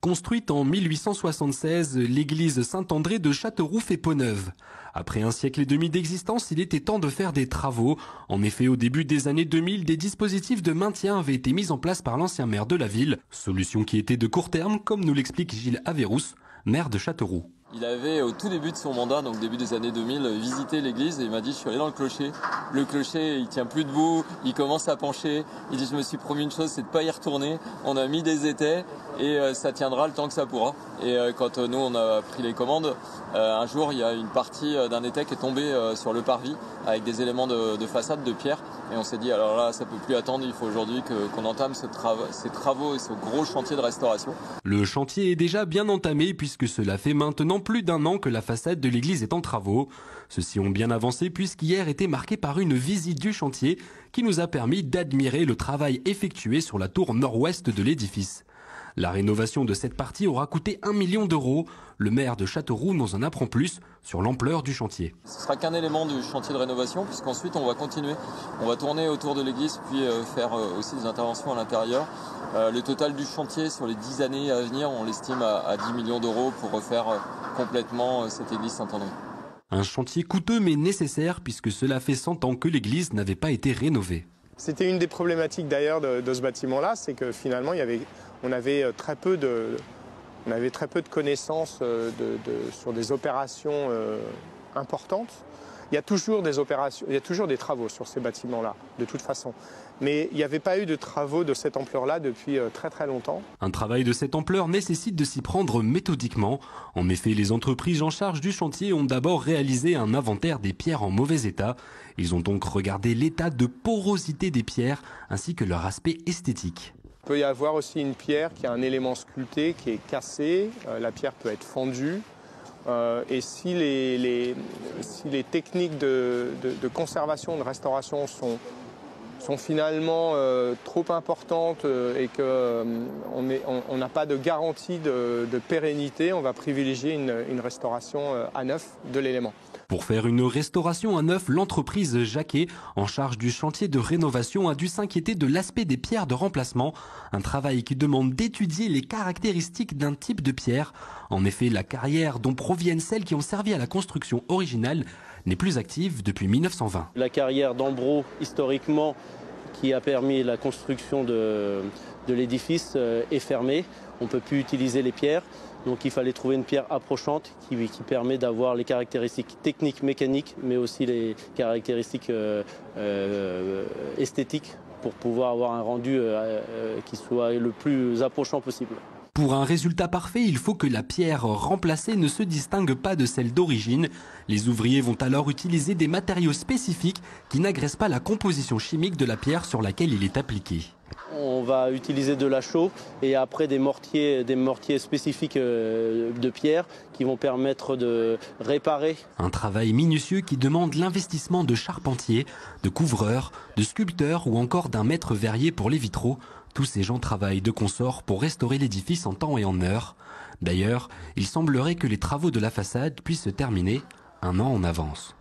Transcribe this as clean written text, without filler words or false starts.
Construite en 1876, l'église Saint-André de Châteauroux fait peau neuve. Après un siècle et demi d'existence, il était temps de faire des travaux. En effet, au début des années 2000, des dispositifs de maintien avaient été mis en place par l'ancien maire de la ville. Solution qui était de court terme, comme nous l'explique Gilles Averrousse, maire de Châteauroux. Il avait, au tout début de son mandat, donc début des années 2000, visité l'église et il m'a dit « je suis allé dans le clocher. Le clocher, il tient plus debout, il commence à pencher. Il dit « je me suis promis une chose, c'est de pas y retourner. On a mis des étais et ça tiendra le temps que ça pourra. » Et quand nous, on a pris les commandes, un jour, il y a une partie d'un étai qui est tombée sur le parvis avec des éléments de façade de pierre. Et on s'est dit « alors là, ça peut plus attendre, il faut aujourd'hui qu'on entame ces travaux et ce gros chantier de restauration. » Le chantier est déjà bien entamé puisque cela fait maintenant plus d'un an que la façade de l'église est en travaux. Ceux-ci ont bien avancé puisqu'hier était marqué par une visite du chantier qui nous a permis d'admirer le travail effectué sur la tour nord-ouest de l'édifice. La rénovation de cette partie aura coûté 1 million d'euros. Le maire de Châteauroux nous en apprend plus sur l'ampleur du chantier. Ce ne sera qu'un élément du chantier de rénovation puisqu'ensuite on va continuer. On va tourner autour de l'église puis faire aussi des interventions à l'intérieur. Le total du chantier sur les 10 années à venir, on l'estime à 10 millions d'euros pour refaire complètement cette église Saint-André. Un chantier coûteux mais nécessaire puisque cela fait 100 ans que l'église n'avait pas été rénovée. C'était une des problématiques d'ailleurs de ce bâtiment-là, c'est que finalement on avait très peu de connaissances sur des opérations importantes. Il y a toujours des opérations, il y a toujours des travaux sur ces bâtiments-là, de toute façon. Mais il n'y avait pas eu de travaux de cette ampleur-là depuis très très longtemps. Un travail de cette ampleur nécessite de s'y prendre méthodiquement. En effet, les entreprises en charge du chantier ont d'abord réalisé un inventaire des pierres en mauvais état. Ils ont donc regardé l'état de porosité des pierres ainsi que leur aspect esthétique. Il peut y avoir aussi une pierre qui a un élément sculpté qui est cassé, la pierre peut être fendue. Et si les techniques de conservation, de restauration sont finalement trop importantes et qu'on n'a pas de garantie de pérennité, on va privilégier une restauration à neuf de l'élément. Pour faire une restauration à neuf, l'entreprise Jacquet, en charge du chantier de rénovation, a dû s'inquiéter de l'aspect des pierres de remplacement. Un travail qui demande d'étudier les caractéristiques d'un type de pierre. En effet, la carrière dont proviennent celles qui ont servi à la construction originale n'est plus active depuis 1920. La carrière d'Ambro, historiquement, qui a permis la construction de l'édifice, est fermée. On ne peut plus utiliser les pierres. Donc il fallait trouver une pierre approchante qui permet d'avoir les caractéristiques techniques, mécaniques, mais aussi les caractéristiques esthétiques pour pouvoir avoir un rendu qui soit le plus approchant possible. Pour un résultat parfait, il faut que la pierre remplacée ne se distingue pas de celle d'origine. Les ouvriers vont alors utiliser des matériaux spécifiques qui n'agressent pas la composition chimique de la pierre sur laquelle il est appliqué. On va utiliser de la chaux et après des mortiers spécifiques de pierre qui vont permettre de réparer. Un travail minutieux qui demande l'investissement de charpentiers, de couvreurs, de sculpteurs ou encore d'un maître verrier pour les vitraux. Tous ces gens travaillent de consort pour restaurer l'édifice en temps et en heure. D'ailleurs, il semblerait que les travaux de la façade puissent se terminer un an en avance.